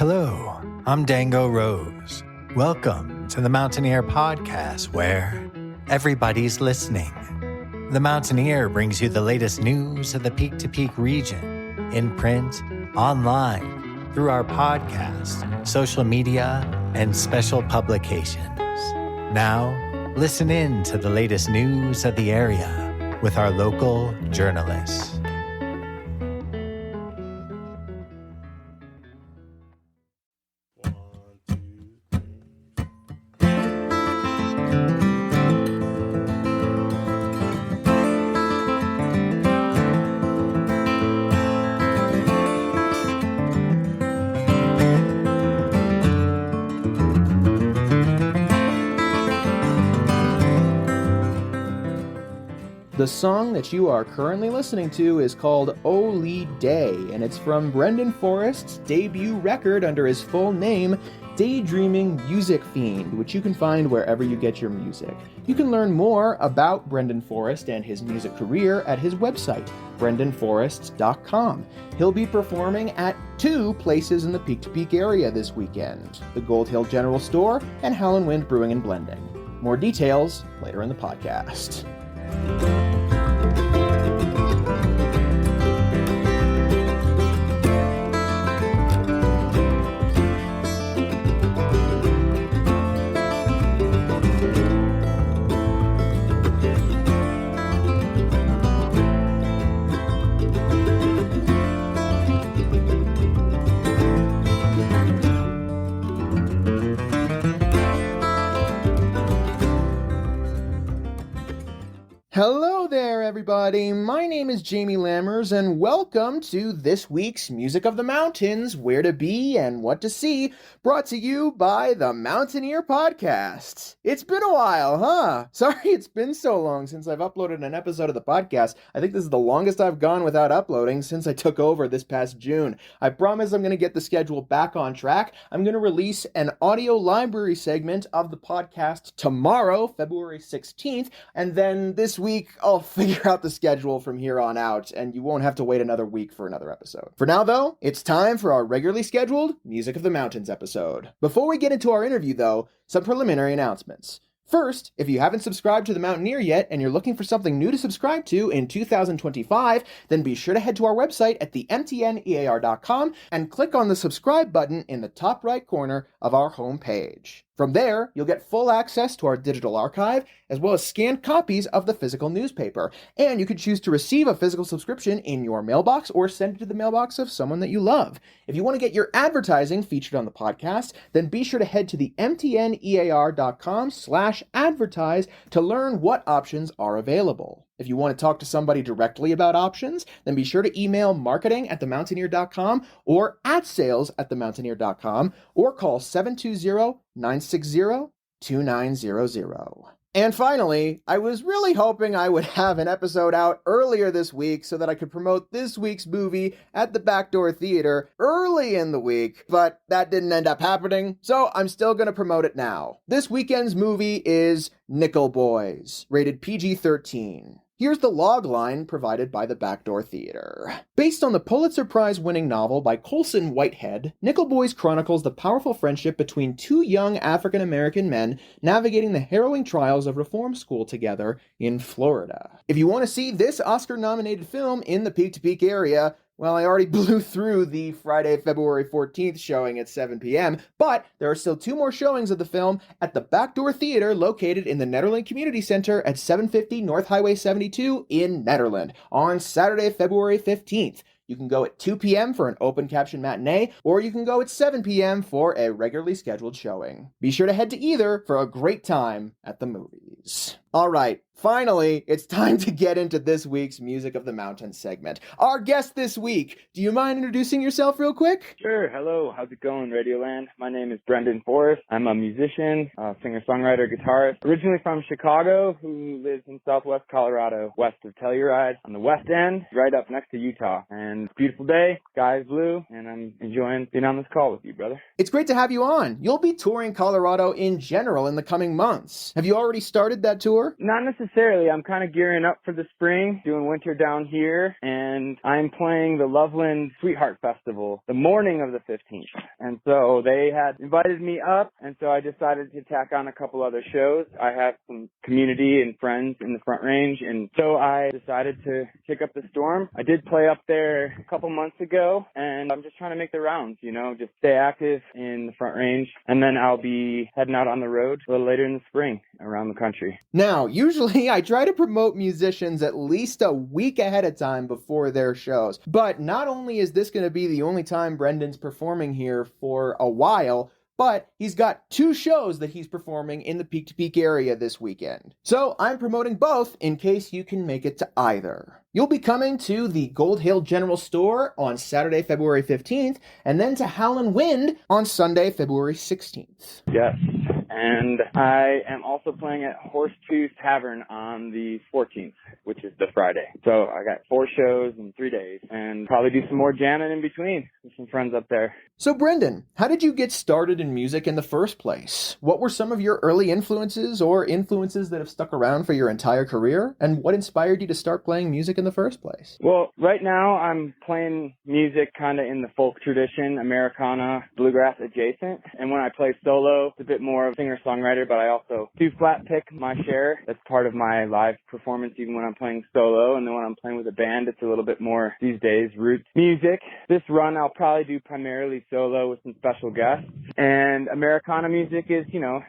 Hello, I'm Dango Rose. Welcome to the Mountaineer Podcast, where everybody's listening. The Mountaineer brings you the latest news of the peak-to-peak region, in print, online, through our podcast, social media, and special publications. Now, listen in to the latest news of the area with our local journalists. The song that you are currently listening to is called O Lee Day, and it's from Brendan Forrest's debut record under his full name, Daydreaming Music Fiend, which you can find wherever you get your music. You can learn more about Brendan Forrest and his music career at his website, brendanforrest.com. He'll be performing at 2 places in the Peak-to-Peak area this weekend, the Gold Hill General Store and Howlin' Wind Brewing and Blending. More details later in the podcast. Hello there, everybody. My name is Jamie Lammers, and welcome to this week's Music of the Mountains, Where to Be and What to See, brought to you by the Mountaineer Podcast. It's been a while, huh? Sorry it's been so long since I've uploaded an episode of the podcast. I think this is the longest I've gone without uploading since I took over this past June. I promise I'm going to get the schedule back on track. I'm going to release an audio library segment of the podcast tomorrow, February 16th, and then this week I'll figure out the schedule from here on out, and you won't have to wait another week for another episode. For now, though, it's time for our regularly scheduled Music of the Mountains episode. Before we get into our interview, though, some preliminary announcements. First, if you haven't subscribed to The Mountaineer yet and you're looking for something new to subscribe to in 2025, then be sure to head to our website at themtnear.com and click on the subscribe button in the top right corner of our homepage. From there, you'll get full access to our digital archive, as well as scanned copies of the physical newspaper. And you can choose to receive a physical subscription in your mailbox or send it to the mailbox of someone that you love. If you want to get your advertising featured on the podcast, then be sure to head to the mtnear.com/advertise to learn what options are available. If you want to talk to somebody directly about options, then be sure to email marketing@themountaineer.com or @sales@themountaineer.com or call 720-960-2900. And finally, I was really hoping I would have an episode out earlier this week so that I could promote this week's movie at the Backdoor Theater early in the week, but that didn't end up happening, so I'm still going to promote it now. This weekend's movie is Nickel Boys, rated PG-13. Here's the log line provided by the Backdoor Theater. Based on the Pulitzer Prize-winning novel by Colson Whitehead, Nickel Boys chronicles the powerful friendship between 2 young African-American men navigating the harrowing trials of reform school together in Florida. If you want to see this Oscar-nominated film in the Peak-to-Peak area, well, I already blew through the Friday, February 14th showing at 7 p.m., but there are still 2 more showings of the film at the Backdoor Theater located in the Nederland Community Center at 750 North Highway 72 in Nederland on Saturday, February 15th. You can go at 2 p.m. for an open caption matinee, or you can go at 7 p.m. for a regularly scheduled showing. Be sure to head to either for a great time at the movies. All right, finally, it's time to get into this week's Music of the Mountains segment. Our guest this week, do you mind introducing yourself real quick? Sure. Hello. How's it going, Radioland? My name is Brendan Forrest. I'm a musician, singer-songwriter, guitarist, originally from Chicago, who lives in southwest Colorado, west of Telluride, on the west end, right up next to Utah. And it's a beautiful day, sky is blue, and I'm enjoying being on this call with you, brother. It's great to have you on. You'll be touring Colorado in general in the coming months. Have you already started that tour? Not necessarily. necessarily. I'm kind of gearing up for the spring, doing winter down here, and I'm playing the Loveland Sweetheart Festival the morning of the 15th. And so they had invited me up, and so I decided to tack on a couple other shows. I have some community and friends in the Front Range, and so I decided to kick up the storm. I did play up there a couple months ago, and I'm just trying to make the rounds, just stay active in the Front Range, and then I'll be heading out on the road a little later in the spring around the country. Now, usually I try to promote musicians at least a week ahead of time before their shows, but not only is this going to be the only time Brendan's performing here for a while, but he's got 2 shows that he's performing in the Peak to Peak area this weekend. So I'm promoting both in case you can make it to either. You'll be coming to the Gold Hill General Store on Saturday, February 15th, and then to Howlin' Wind on Sunday, February 16th. Yes, and I am also playing at Horsetooth Tavern on the 14th, which is the Friday. So I got 4 shows in 3 days, and probably do some more jamming in between with some friends up there. So Brendan, how did you get started in music in the first place? What were some of your early influences or influences that have stuck around for your entire career? And what inspired you to start playing music in the first place? Well, right now I'm playing music kind of in the folk tradition, Americana, bluegrass-adjacent. And when I play solo, it's a bit more of singer-songwriter, but I also do flatpick my share. That's part of my live performance even when I'm playing solo. And then when I'm playing with a band, it's a little bit more, these days, roots music. This run I'll probably do primarily solo with some special guests. And Americana music is,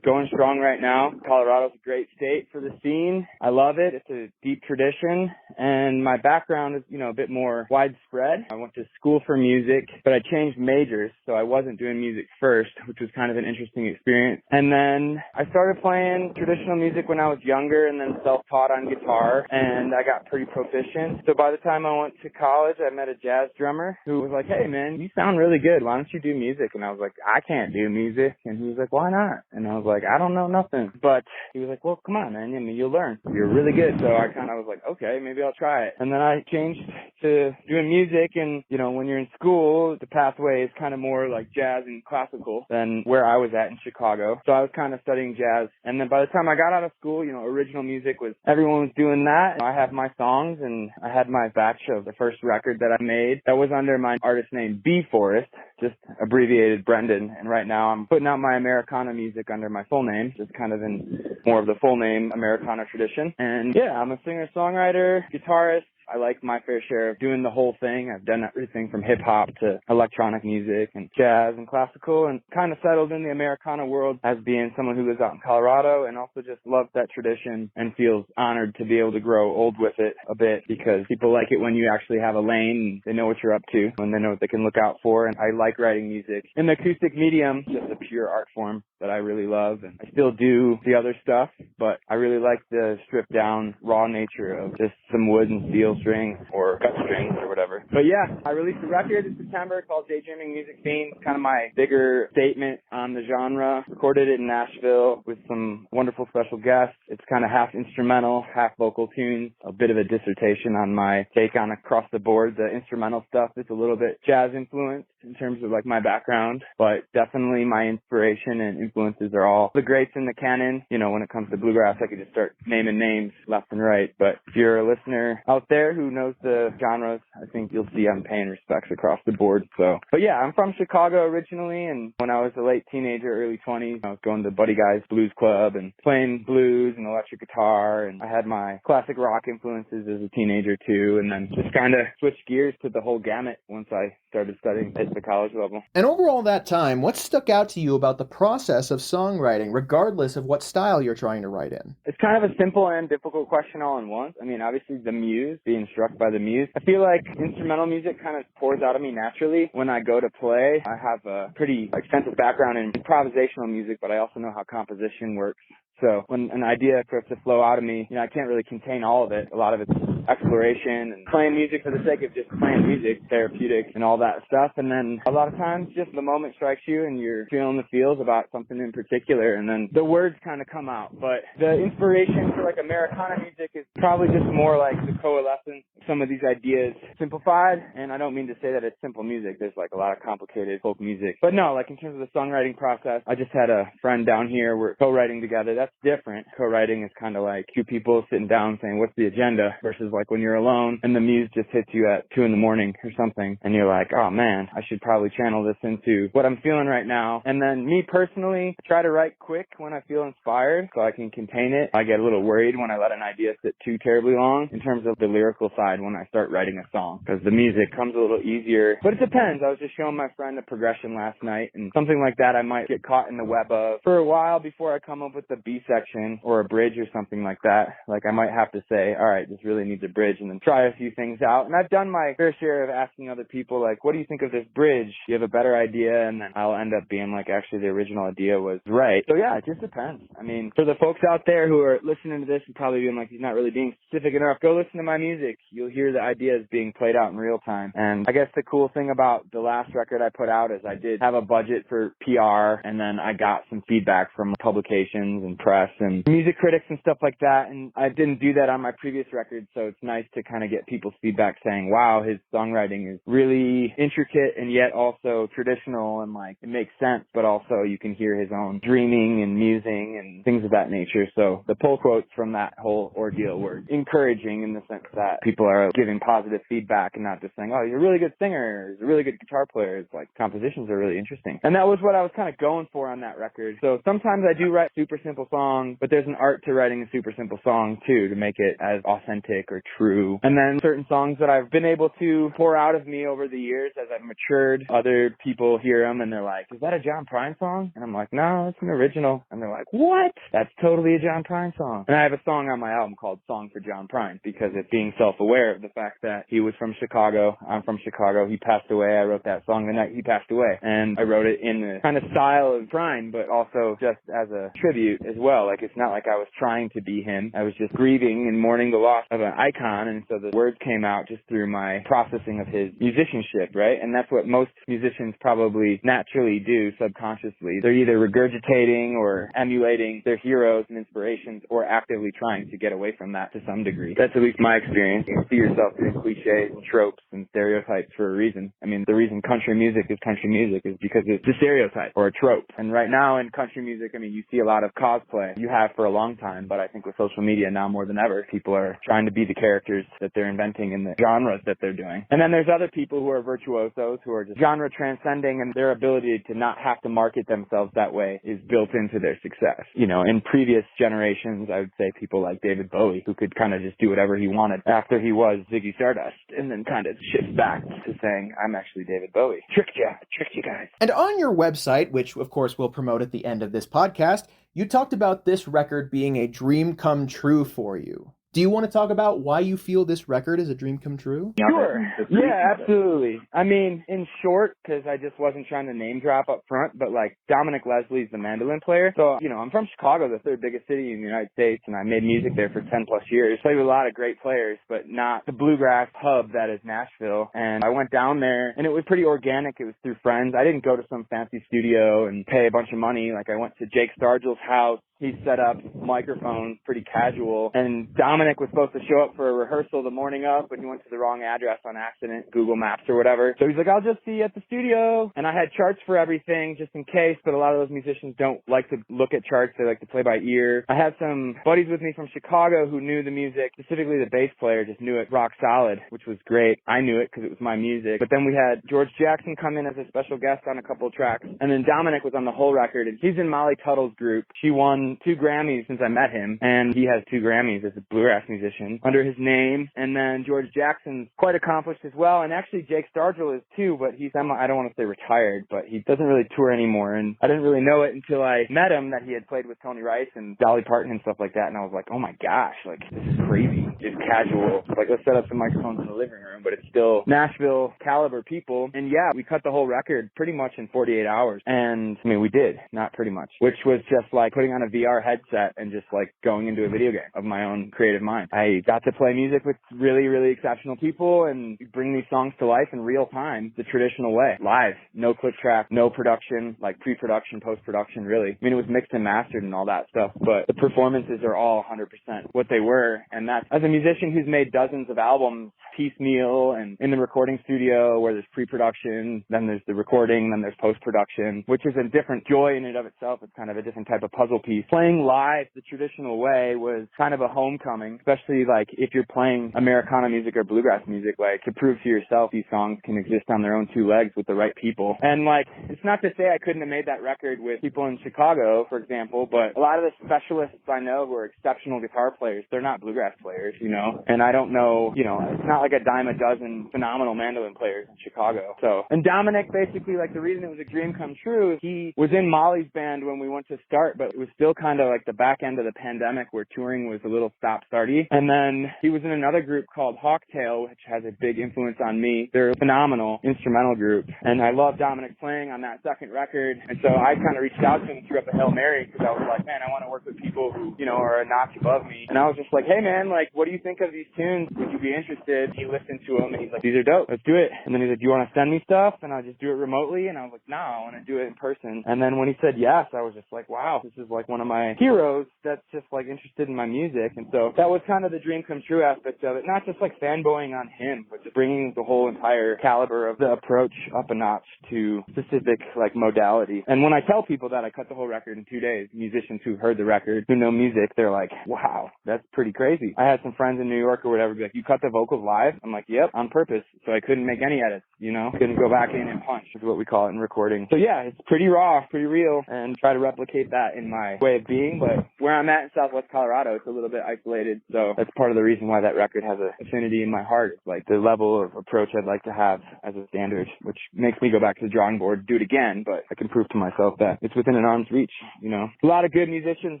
going strong right now. Colorado's a great state for the scene. I love it. It's a deep tradition. And my background is, a bit more widespread. I went to school for music, but I changed majors, so I wasn't doing music first, which was kind of an interesting experience. And then I started playing traditional music when I was younger and then self-taught on guitar, and I got pretty proficient. So by the time I went to college, I met a jazz drummer who was like, "Hey man, you sound really good. Why don't you do music?" And I was like, "I can't do music." And he was like, "Why not?" And I was like, "I don't know nothing." But he was like, "Well, come on, man. You'll learn. You're really good." So I kind of was like, "Okay, maybe I'll try it." And then I changed to doing music, and when you're in school, the pathway is kind of more like jazz and classical than where I was at in Chicago. So I was kind of studying jazz. And then by the time I got out of school, original music was, everyone was doing that. I have my songs, and I had my batch of the first record that I made that was under my artist name, Forrest, just abbreviated Brendan. And right now I'm putting out my Americana music under my full name, just kind of in more of the full name Americana tradition. And yeah, I'm a singer-songwriter, guitarist. I like my fair share of doing the whole thing. I've done everything from hip-hop to electronic music and jazz and classical, and kind of settled in the Americana world as being someone who lives out in Colorado, and also just loves that tradition and feels honored to be able to grow old with it a bit, because people like it when you actually have a lane and they know what you're up to and they know what they can look out for. And I like writing music in the acoustic medium, just a pure art form that I really love. And I still do the other stuff, but I really like the stripped down raw nature of just some wood and steel strings or gut strings or whatever. But yeah, I released a record in September called Daydreaming Music Fiend, kind of my bigger statement on the genre. Recorded it in Nashville with some wonderful special guests. It's kind of half instrumental, half vocal tunes, a bit of a dissertation on my take on across the board. The instrumental stuff is a little bit jazz influenced in terms of like my background, but definitely my inspiration and influences are all the greats in the canon. When it comes to bluegrass, I could just start naming names left and right. But if you're a listener out there who knows the genres, I think you'll see I'm paying respects across the board. But yeah, I'm from Chicago originally, and when I was a late teenager, early 20s, I was going to Buddy Guy's Blues Club and playing blues and electric guitar, and I had my classic rock influences as a teenager too, and then just kind of switched gears to the whole gamut once I started studying at the college level. And over all that time, what stuck out to you about the process of songwriting, regardless of what style you're trying to write in? It's kind of a simple and difficult question all in once. I mean, obviously the muse, being struck by the muse. I feel like instrumental music kind of pours out of me naturally when I go to play. I have a pretty extensive background in improvisational music, but I also know how composition works. So when an idea starts to flow out of me, I can't really contain all of it. A lot of it's exploration and playing music for the sake of just playing music, therapeutic and all that stuff. And then a lot of times just the moment strikes you and you're feeling the feels about something in particular, and then the words kind of come out. But the inspiration for like Americana music is probably just more like the coalescence of some of these ideas simplified. And I don't mean to say that it's simple music. There's like a lot of complicated folk music. But no, like in terms of the songwriting process, I just had a friend down here. We're co-writing together. That's different. Co-writing is kind of like two people sitting down saying, what's the agenda? Versus like when you're alone and the muse just hits you at 2 a.m. or something. And you're like, oh man, I should probably channel this into what I'm feeling right now. And then me personally, I try to write quick when I feel inspired so I can contain it. I get a little worried when I let an idea sit too terribly long in terms of the lyrical side when I start writing a song, because the music comes a little easier. But it depends. I was just showing my friend a progression last night, and something like that I might get caught in the web of for a while before I come up with the B section or a bridge or something like that. Like I might have to say, all right, this really needs a bridge, and then try a few things out. And I've done my fair share of asking other people, like, what do you think of this bridge? Do you have a better idea? And then I'll end up being like, actually, the original idea was right. So yeah, it just depends. I mean, for the folks out there who are listening to this and probably being like, he's not really being specific enough, go listen to my music. You'll hear the ideas being played out in real time. And I guess the cool thing about the last record I put out is I did have a budget for PR, and then I got some feedback from publications and press and music critics and stuff like that. And I didn't do that on my previous record, so it's nice to kind of get people's feedback saying, wow, his songwriting is really intricate and yet also traditional, and like it makes sense, but also you can hear his own dreaming and musing and things of that nature. So the pull quotes from that whole ordeal were encouraging in the sense that people are giving positive feedback and not just saying, oh, he's a really good singer, he's a really good guitar player. It's like compositions are really interesting. And that was what I was kind of going for on that record. So sometimes I do write super simple songs, but there's an art to writing a super simple song too, to make it as authentic or true. And then certain songs that I've been able to pour out of me over the years as I've matured, other people hear them and they're like, is that a John Prine song? And I'm like, no, it's an original. And they're like, what? That's totally a John Prine song. And I have a song on my album called Song for John Prine, because it's being self-aware of the fact that he was from Chicago. I'm from Chicago. He passed away. I wrote that song the night he passed away. And I wrote it in the kind of style of Prine, but also just as a tribute as well. Like, it's not like I was trying to be him. I was just grieving and mourning the loss of an icon. And so the words came out just through my processing of his musicianship, right? And that's what most musicians probably naturally do subconsciously. They're either regurgitating or emulating their heroes and inspirations, or actively trying to get away from that to some degree. That's at least my experience. You see yourself doing cliches and tropes and stereotypes for a reason. I mean, the reason country music is because it's a stereotype or a trope. And right now in country music, I mean, you see a lot of cosplay. You have for a long time, but I think with social media now more than ever, people are trying to be the characters that they're inventing in the genres that they're doing. And then there's other people who are virtuosos, who are just genre transcending, and their ability to not have to market themselves that way is built into their success. You know, in previous generations, I would say people like David Bowie, who could kind of just do whatever he wanted after he was Ziggy Stardust, and then kind of shift back to saying, I'm actually David Bowie. Tricked you guys. And on your website, which of course we'll promote at the end of this podcast, you talked about this record being a dream come true for you. Do you want to talk about why you feel this record is a dream come true? Sure. Yeah, absolutely. I mean, in short, because I just wasn't trying to name drop up front, but like Dominic Leslie's the mandolin player. So, you know, I'm from Chicago, the third biggest city in the United States, and I made music there for 10 plus years. Played with a lot of great players, but not the bluegrass hub that is Nashville. And I went down there, and it was pretty organic. It was through friends. I didn't go to some fancy studio and pay a bunch of money. Like, I went to Jake Stargill's house. He set up microphones, pretty casual, and Dominic was supposed to show up for a rehearsal the morning of, but he went to the wrong address on accident, Google Maps or whatever. So he's like, I'll just see you at the studio. And I had charts for everything just in case, but a lot of those musicians don't like to look at charts. They like to play by ear. I had some buddies with me from Chicago who knew the music, specifically the bass player just knew it rock solid, which was great. I knew it because it was my music. But then we had George Jackson come in as a special guest on a couple of tracks. And then Dominic was on the whole record, and he's in Molly Tuttle's group. She won 2 Grammys since I met him, and he has 2 Grammys as a bluegrass musician under his name. And then George Jackson's quite accomplished as well, and actually Jake Stargill is too, but he's I don't want to say retired, but he doesn't really tour anymore. And I didn't really know it until I met him that he had played with Tony Rice and Dolly Parton and stuff like that, and I was like, oh my gosh, like, this is crazy. Just casual, like, let's set up some microphones in the living room, but it's still Nashville caliber people. And yeah, we cut the whole record pretty much in 48 hours. And I mean, we did, not pretty much, which was just like putting on a VR headset and just like going into a video game of my own creative mind. I got to play music with really, really exceptional people and bring these songs to life in real time, the traditional way, live, no click track, no production, like pre-production, post-production, really. I mean, it was mixed and mastered and all that stuff, but the performances are all 100% what they were. And that's, as a musician who's made dozens of albums piecemeal and in the recording studio where there's pre-production, then there's the recording, then there's post-production, which is a different joy in and of itself. It's kind of a different type of puzzle piece. Playing live the traditional way was kind of a homecoming, especially like if you're playing Americana music or bluegrass music, like to prove to yourself these songs can exist on their own two legs with the right people. And like, it's not to say I couldn't have made that record with people in Chicago, for example, but a lot of the specialists I know who are exceptional guitar players, they're not bluegrass players, you know, and I don't know, you know, it's not like a dime a dozen phenomenal mandolin players in Chicago. So, and Dominic, basically, like the reason it was a dream come true, he was in Molly's band when we went to start, but it was still kind of like the back end of the pandemic where touring was a little stop-starty. And then he was in another group called Hawktail, which has a big influence on me. They're a phenomenal instrumental group. And I love Dominic playing on that second record. And so I kind of reached out to him and threw up a Hail Mary because I was like, man, I want to work with people who, you know, are a notch above me. And I was just like, hey, man, like, what do you think of these tunes? Would you be interested? He listened to them and he's like, these are dope. Let's do it. And then he's like, do you want to send me stuff? And I'll just do it remotely. And I was like, no, I want to do it in person. And then when he said yes, I was just like, wow, this is like one of my heroes that's just like interested in my music. And so that was kind of the dream come true aspect of it. Not just like fanboying on him, but just bringing the whole entire caliber of the approach up a notch to specific like modality. And when I tell people that I cut the whole record in 2 days, musicians who heard the record, who know music, they're like, wow, that's pretty crazy. I had some friends in New York or whatever be like, you cut the vocals live? I'm like, yep, on purpose. So I couldn't make any edits, you know? Couldn't go back in and punch is what we call it in recording. So yeah, it's pretty raw, pretty real, and try to replicate that in my way of being. But where I'm at in Southwest Colorado, it's a little bit isolated. So that's part of the reason why that record has an affinity in my heart. It's like the level of approach I'd like to have as a standard, which makes me go back to the drawing board, do it again, but I can prove to myself that it's within an arm's reach, you know? A lot of good musicians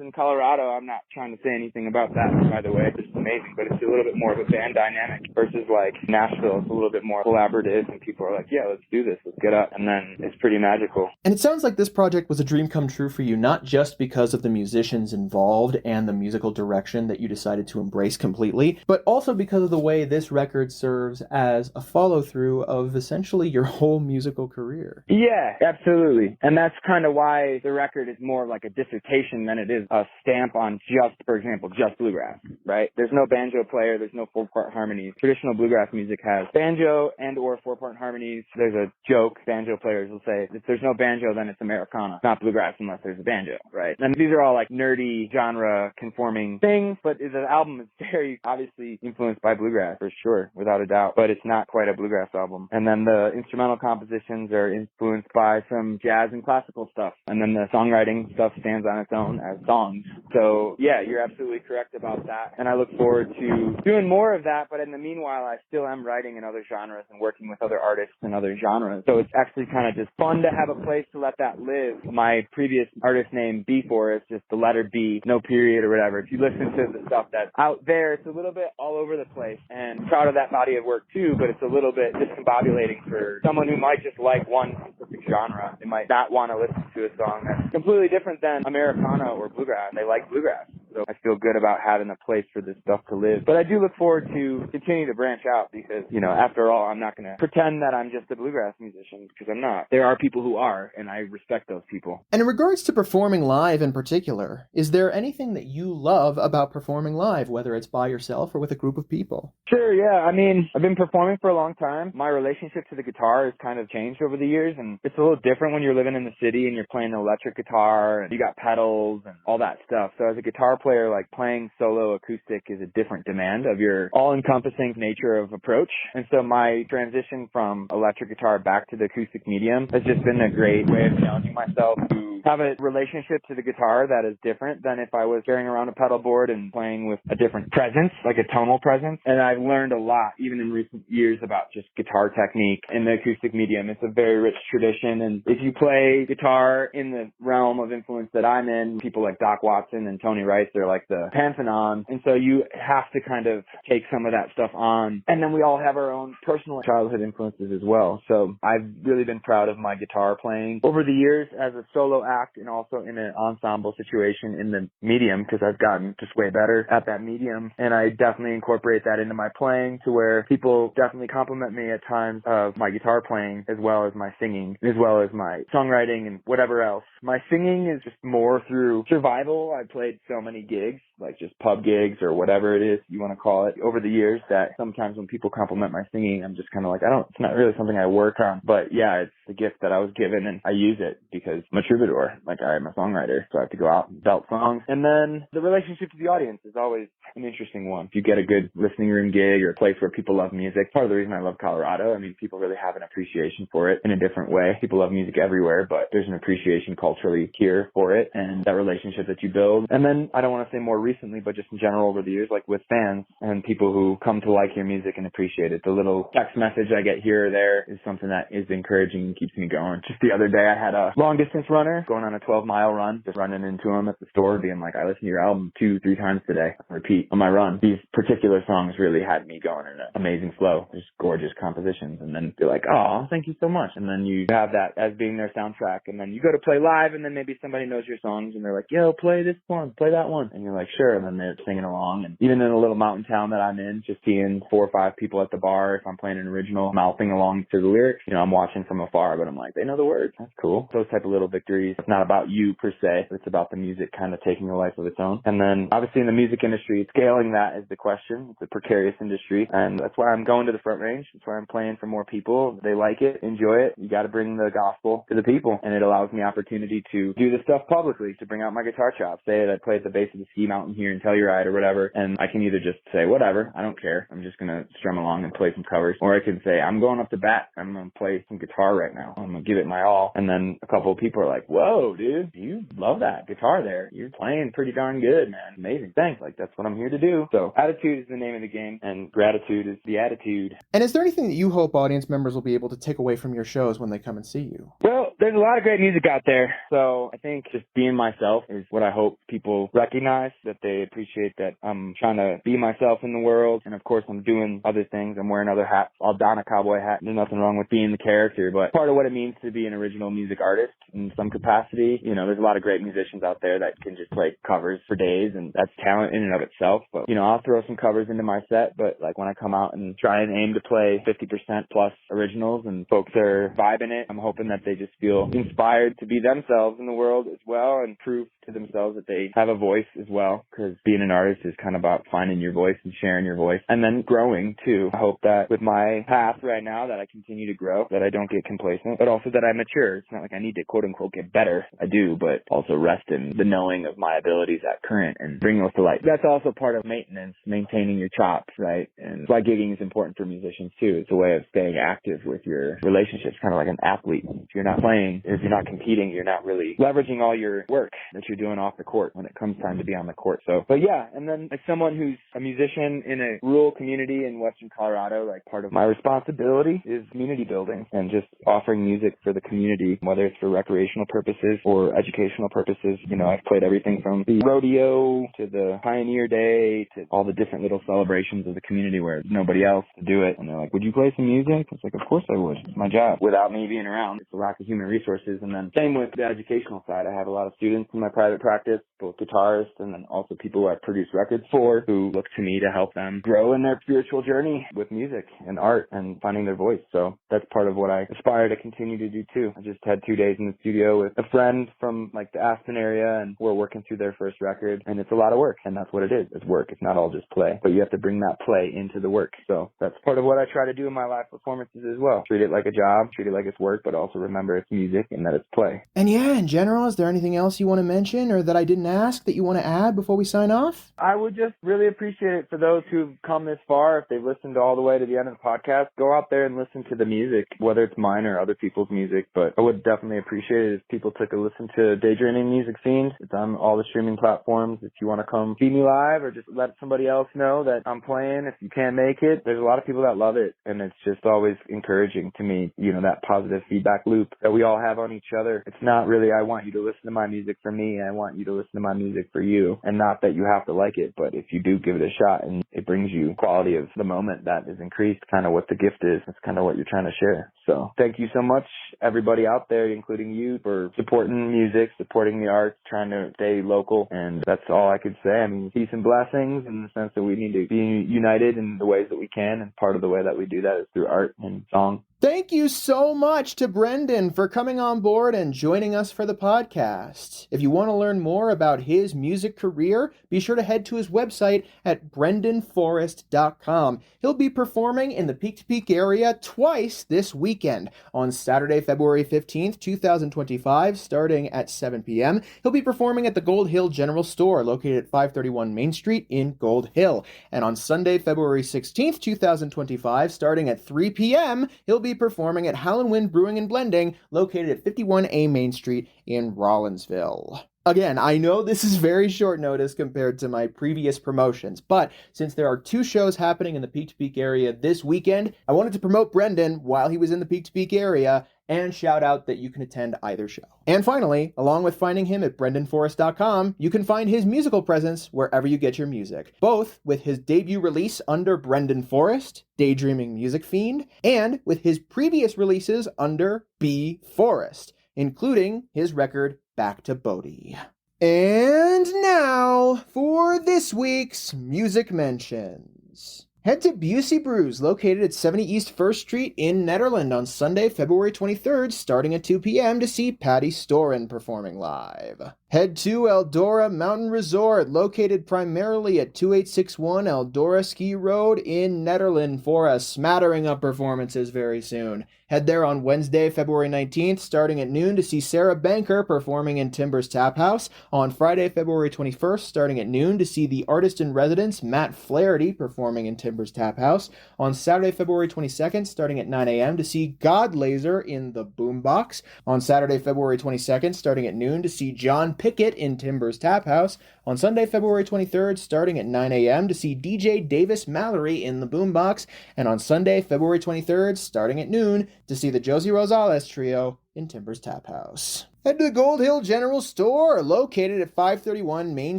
in Colorado. I'm not trying to say anything about that, by the way. It's just amazing, but it's a little bit more of a band dynamic versus like Nashville. It's a little bit more collaborative and people are like, yeah, let's do this. Let's get up. And then it's pretty magical. And it sounds like this project was a dream come true for you, not just because of the musicians involved and the musical direction that you decided to embrace completely, but also because of the way this record serves as a follow-through of essentially your whole musical career. Yeah, absolutely. And that's kind of why the record is more like a dissertation than it is a stamp on just, for example, just bluegrass, right? There's no banjo player. There's no four-part harmonies. Traditional bluegrass music has banjo and or four-part harmonies. There's a joke. Banjo players will say, if there's no banjo, then it's Americana, not bluegrass unless there's a banjo, right? And these are all like nerdy genre-conforming things, but the album is very obviously influenced by bluegrass, for sure, without a doubt, but it's not quite a bluegrass album. And then the instrumental compositions are influenced by some jazz and classical stuff. And then the songwriting stuff stands on its own as songs. So yeah, you're absolutely correct about that. And I look forward to doing more of that, but in the meanwhile, I still am writing in other genres and working with other artists in other genres. So it's actually kind of just fun to have a place to let that live. My previous artist name, B Forrest, just the letter B, no period or whatever. If you listen to the stuff that's out there, it's a little bit all over the place. And proud of that body of work too, but it's a little bit discombobulating for someone who might just like one specific genre. They might not want to listen to a song that's completely different than Americana or bluegrass. They like bluegrass. So I feel good about having a place for this stuff to live. But I do look forward to continuing to branch out because, you know, after all, I'm not going to pretend that I'm just a bluegrass musician because I'm not. There are people who are, and I respect those people. And in regards to performing live in particular, is there anything that you love about performing live, whether it's by yourself or with a group of people? Sure, yeah. I mean, I've been performing for a long time. My relationship to the guitar has kind of changed over the years, and it's a little different when you're living in the city and you're playing an electric guitar and you got pedals and all that stuff. So as a guitar player, like playing solo acoustic is a different demand of your all-encompassing nature of approach. And so my transition from electric guitar back to the acoustic medium has just been a great way of challenging myself to have a relationship to the guitar that is different than if I was carrying around a pedal board and playing with a different presence, like a tonal presence. And I've learned a lot, even in recent years, about just guitar technique in the acoustic medium. It's a very rich tradition. And if you play guitar in the realm of influence that I'm in, people like Doc Watson and Tony Rice place. They're like the pantheon. And so you have to kind of take some of that stuff on. And then we all have our own personal childhood influences as well. So I've really been proud of my guitar playing over the years as a solo act and also in an ensemble situation in the medium, because I've gotten just way better at that medium. And I definitely incorporate that into my playing to where people definitely compliment me at times of my guitar playing as well as my singing, as well as my songwriting and whatever else. My singing is just more through survival. I played so many gigs, like just pub gigs or whatever it is you want to call it, over the years, that sometimes when people compliment my singing, I'm just kind of like, it's not really something I work on. But yeah, it's the gift that I was given and I use it because I'm a troubadour. Like, I'm a songwriter, so I have to go out and belt songs. And then the relationship to the audience is always an interesting one. If you get a good listening room gig or a place where people love music, part of the reason I love Colorado, I mean, people really have an appreciation for it in a different way. People love music everywhere, but there's an appreciation culturally here for it and that relationship that you build. And then I don't want to say more recently, but just in general over the years, like with fans and people who come to like your music and appreciate it. The little text message I get here or there is something that is encouraging and keeps me going. Just the other day, I had a long distance runner going on a 12-mile run, just running into him at the store being like, I listened to your album 2-3 times today, repeat on my run. These particular songs really had me going in an amazing flow, just gorgeous compositions. And then they're like, oh, thank you so much. And then you have that as being their soundtrack. And then you go to play live and then maybe somebody knows your songs and they're like, yo, play this one, play that one. And you're like, sure. And then they're singing along. And even in a little mountain town that I'm in, just seeing 4 or 5 people at the bar, if I'm playing an original, mouthing along to the lyrics, I'm watching from afar, but I'm like, they know the words. That's cool. Those type of little victories. It's not about you per se. It's about the music kind of taking a life of its own. And then obviously in the music industry, scaling that is the question. It's a precarious industry. And that's why I'm going to the Front Range. That's why I'm playing for more people. They like it, enjoy it. You got to bring the gospel to the people. And it allows me opportunity to do this stuff publicly, to bring out my guitar chops. Say that I play at the base of the ski mountain here in Telluride or whatever. And I can either just say, whatever, I don't care. I'm just going to strum along and play some covers. Or I can say, I'm going up to bat. I'm going to play some guitar right now. I'm going to give it my all. And then a couple of people are like, whoa, dude, you love that guitar there. You're playing pretty darn good, man. Amazing. Thanks. Like, that's what I'm here to do. So attitude is the name of the game and gratitude is the attitude. And is there anything that you hope audience members will be able to take away from your shows when they come and see you? Well, there's a lot of great music out there. So I think just being myself is what I hope people recognize, that they appreciate that I'm trying to be myself in the world. And of course, I'm doing other things. I'm wearing other hats. I'll don a cowboy hat. There's nothing wrong with being the character, but part of what it means to be an original music artist in some capacity, there's a lot of great musicians out there that can just play covers for days, and that's talent in and of itself. But, I'll throw some covers into my set, but like when I come out and try and aim to play 50% plus originals and folks are vibing it, I'm hoping that they just feel inspired to be themselves in the world as well and prove to themselves that they have a voice as well, because being an artist is kind of about finding your voice and sharing your voice and then growing too. I hope that with my path right now that I continue to grow, that I don't get complacent, but also that I mature. It's not like I need to quote unquote get better. I do, but also rest in the knowing of my abilities at current and bring those to light. That's also part of maintenance, maintaining your chops, right? And that's why gigging is important for musicians too. It's a way of staying active with your relationships, kind of like an athlete. If you're not playing, if you're not competing, you're not really leveraging all your work that you're doing off the court when it comes time to be on the court. So, but yeah, and then as someone who's a musician in a rural community in Western Colorado, like part of my responsibility is community building and just offering music for the community, whether it's for recreational purposes or educational purposes. I've played everything from the rodeo to the Pioneer Day to all the different little celebrations of the community where nobody else to do it. And they're like, would you play some music? It's like, of course I would. It's my job. Without me being around, it's a lack of human resources. And then same with the educational side. I have a lot of students in my private practice, both guitarists and then also people who I produce records for, who look to me to help them grow in their spiritual journey with music and art and finding their voice. So that's part of what I aspire to continue to do too. I just had 2 days in the studio with a friend from like the Aspen area, and we're working through their first record, and it's a lot of work, and that's what it is. It's work. It's not all just play, but you have to bring that play into the work. So that's part of what I try to do in my live performances as well. Treat it like a job, treat it like it's work, but also remember it's music and that it's play. And yeah, in general, is there anything else you want to mention or that I didn't ask that you want to add before we sign off? I would just really appreciate it for those who've come this far. If they've listened all the way to the end of the podcast, go out there and listen to the music, whether it's mine or other people's music. But I would definitely appreciate it if people took a listen to Daydreaming Music Fiend. It's on all the streaming platforms. If you want to come see me live or just let somebody else know that I'm playing, if you can't make it, there's a lot of people that love it. And it's just always encouraging to me, that positive feedback loop that we all all have on each other. It's not really, I want you to listen to my music for me. I want you to listen to my music for you. And not that you have to like it, but if you do give it a shot and it brings you quality of the moment, that is increased, kind of what the gift is. That's kind of what you're trying to share. So thank you so much, everybody out there, including you, for supporting music, supporting the arts, trying to stay local. And that's all I could say. I mean, peace and blessings in the sense that we need to be united in the ways that we can. And part of the way that we do that is through art and song. Thank you so much to Brendan for coming on board and joining us for the podcast. If you want to learn more about his music career, be sure to head to his website at brendanforrest.com. He'll be performing in the Peak to Peak area twice this weekend. On Saturday, February 15th, 2025, starting at 7 p.m., he'll be performing at the Gold Hill General Store, located at 531 Main Street in Gold Hill. And on Sunday, February 16th, 2025, starting at 3 p.m., he'll be performing at Highland Brewing and Blending, located at 51A Main Street in Rollinsville. Again, I know this is very short notice compared to my previous promotions, but since there are 2 shows happening in the Peak to Peak area this weekend, I wanted to promote Brendan while he was in the Peak to Peak area and shout out that you can attend either show. And finally, along with finding him at brendanforrest.com, you can find his musical presence wherever you get your music, both with his debut release under Brendan Forrest, Daydreaming Music Fiend, and with his previous releases under B. Forrest, including his record Back to Bodie. And now for this week's music mentions. Head to Busey Brews, located at 70 East 1st Street in Nederland on Sunday, February 23rd, starting at 2 p.m. to see Patty Storin performing live. Head to Eldora Mountain Resort, located primarily at 2861 Eldora Ski Road in Nederland, for a smattering of performances very soon. Head there on Wednesday, February 19th, starting at noon to see Sarah Banker performing in Timbers Tap House. On Friday, February 21st, starting at noon to see the artist-in-residence Matt Flaherty performing in Timbers Tap House. On Saturday, February 22nd, starting at 9 a.m. to see God Laser in the Boombox. On Saturday, February 22nd, starting at noon to see John Pickett in Timbers Tap House. On Sunday, February 23rd, starting at 9 a.m. to see DJ Davis Mallory in the Boombox. And on Sunday, February 23rd, starting at noon, to see the Josie Rosales Trio in Timbers Tap House. Head to the Gold Hill General Store, located at 531 Main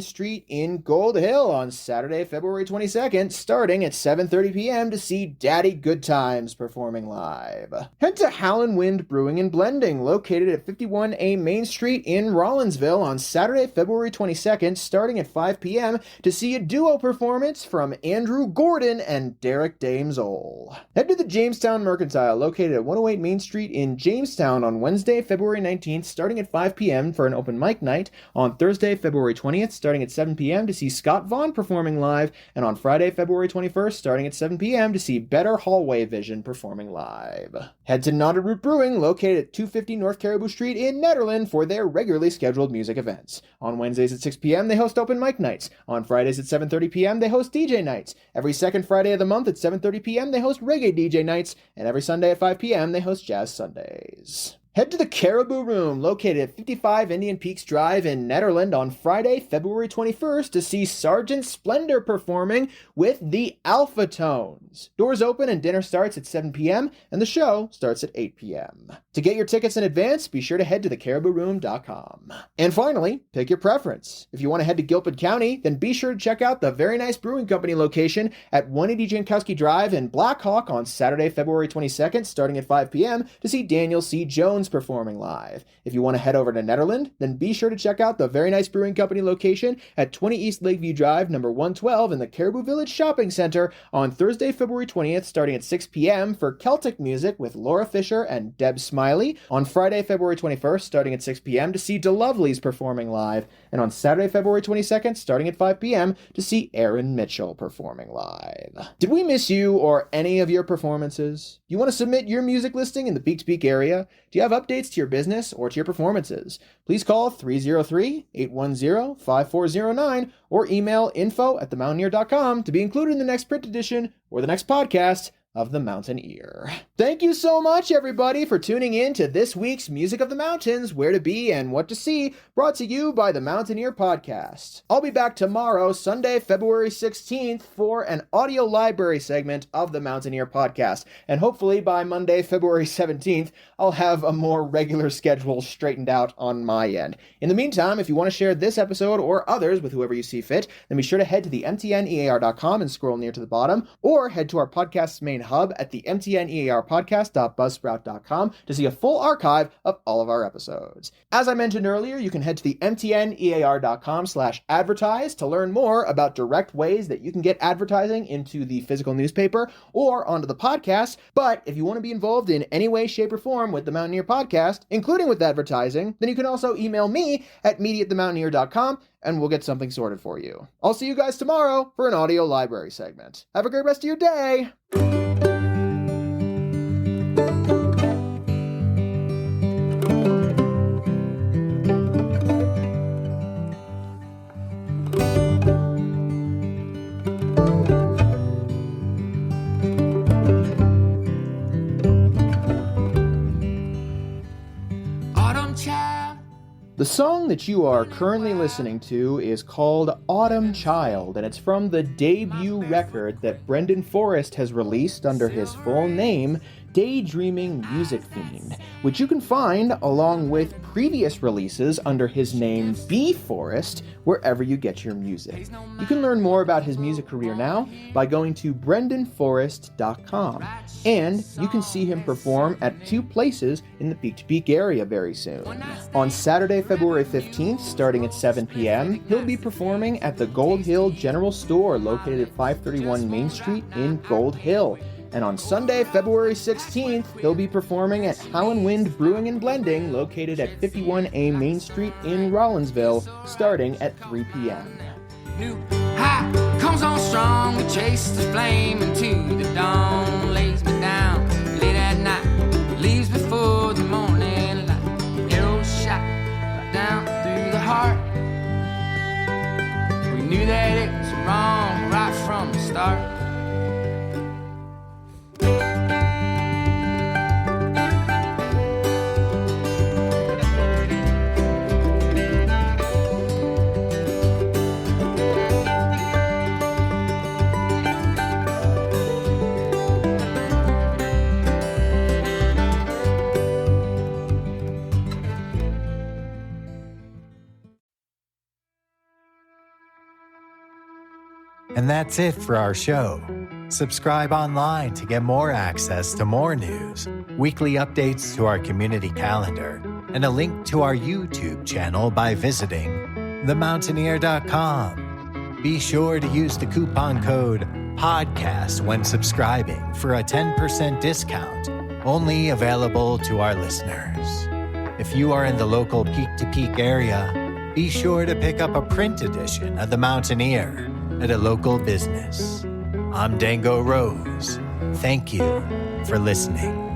Street in Gold Hill on Saturday, February 22nd, starting at 7:30 p.m. to see Daddy Good Times performing live. Head to Howland Brewing and Blending, located at 51A Main Street in Rollinsville on Saturday, February 22nd, starting at 5 p.m. to see a duo performance from Andrew Gordon and Derek Damesole. Head to the Jamestown Mercantile, located at 108 Main Street in Jamestown on Wednesday, February 19th, starting at 5 p.m. for an open mic night. On Thursday, February 20th, starting at 7 p.m. to see Scott Vaughn performing live. And on Friday, February 21st, starting at 7 p.m. to see Better Hallway Vision performing live. Head to Knotted Root Brewing, located at 250 North Caribou Street in Nederland, for their regularly scheduled music events. On Wednesdays at 6 p.m., they host open mic nights. On Fridays at 7:30 p.m., they host DJ nights. Every second Friday of the month at 7:30 p.m., they host reggae DJ nights. And every Sunday at 5 p.m., they host jazz Sundays. Head to the Caribou Room, located at 55 Indian Peaks Drive in Nederland on Friday, February 21st, to see Sergeant Splendor performing with the Alpha Tones. Doors open and dinner starts at 7 p.m., and the show starts at 8 p.m. To get your tickets in advance, be sure to head to thecaribouroom.com. And finally, pick your preference. If you want to head to Gilpin County, then be sure to check out the Very Nice Brewing Company location at 180 Jankowski Drive in Blackhawk on Saturday, February 22nd, starting at 5 p.m. to see Daniel C. Jones performing live. If you want to head over to Nederland, then be sure to check out the Very Nice Brewing Company location at 20 East Lakeview Drive, number 112 in the Caribou Village Shopping Center on Thursday, February 20th, starting at 6 p.m. for Celtic music with Laura Fisher and Deb Smiley. On Friday, February 21st, starting at 6 p.m. to see DeLovely's performing live. And on Saturday, February 22nd, starting at 5 p.m. to see Aaron Mitchell performing live. Did we miss you or any of your performances? You want to submit your music listing in the Peak to Peak area? Do you have updates to your business or to your performances? Please call 303-810-5409 or email info@themountaineer.com to be included in the next print edition or the next podcast of the Mountaineer. Thank you so much, everybody, for tuning in to this week's Music of the Mountains, Where to Be and What to See, brought to you by the Mountaineer Podcast. I'll be back tomorrow, Sunday, February 16th, for an audio library segment of the Mountaineer Podcast. And hopefully by Monday, February 17th, I'll have a more regular schedule straightened out on my end. In the meantime, if you want to share this episode or others with whoever you see fit, then be sure to head to the mtnear.com and scroll near to the bottom, or head to our podcast's main hub at the mtnearpodcast.buzzsprout.com to see a full archive of all of our episodes. As I mentioned earlier, you can head to the mtnear.com/advertise to learn more about direct ways that you can get advertising into the physical newspaper or onto the podcast. But if you want to be involved in any way, shape, or form with the Mountaineer Podcast, including with advertising, then you can also email me at media@themountaineer.com and we'll get something sorted for you. I'll see you guys tomorrow for an audio library segment. Have a great rest of your day! The song that you are currently listening to is called Autumn Child, and it's from the debut record that Brendan Forrest has released under his full name, Daydreaming Music Fiend, which you can find along with previous releases under his name B. Forrest wherever you get your music. You can learn more about his music career now by going to brendanforrest.com, and you can see him perform at 2 places in the Peak to Peak area very soon. On Saturday, February 15th, starting at 7 p.m., he'll be performing at the Gold Hill General Store located at 531 Main Street in Gold Hill. And on Sunday, February 16th, he'll be performing at Howlin' Wind Brewing and Blending, located at 51A Main Street in Rollinsville, starting at 3 p.m. New high comes on strong, we chase the flame into the dawn, lays me down late at night, leaves before the morning light, arrow shot right down through the heart. We knew that it was wrong right from the start. And that's it for our show. Subscribe online to get more access to more news, weekly updates to our community calendar, and a link to our YouTube channel by visiting themountaineer.com. Be sure to use the coupon code PODCAST when subscribing for a 10% discount, only available to our listeners. If you are in the local Peak to Peak area, be sure to pick up a print edition of The Mountaineer at a local business. I'm Dango Rose. Thank you for listening.